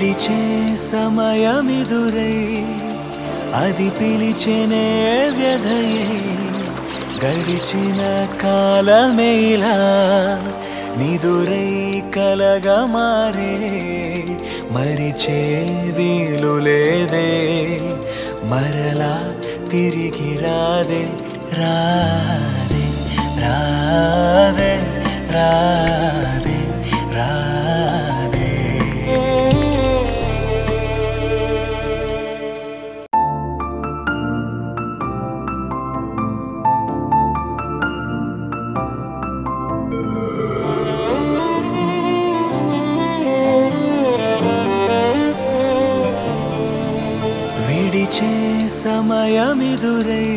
విడిచే సమయమిదురై అది పిలిచెనే వ్యధయే గడిచిన కాలమేలా నిదురై కలగా మారే మరిచే వీలు లేదే మరలా తిరిగి రాదే రాదే రాదే రాదే రాదే విడిచే సమయమిదురై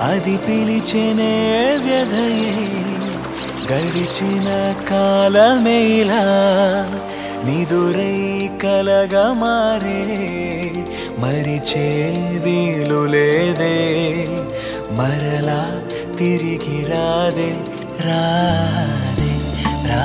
అది పిలిచెనే వ్యధయే గడిచిన కాలమేలా నిదురై కలగా మారే మరిచే వీలు లేదే మరలా తిరిగి రాదే రాదే రా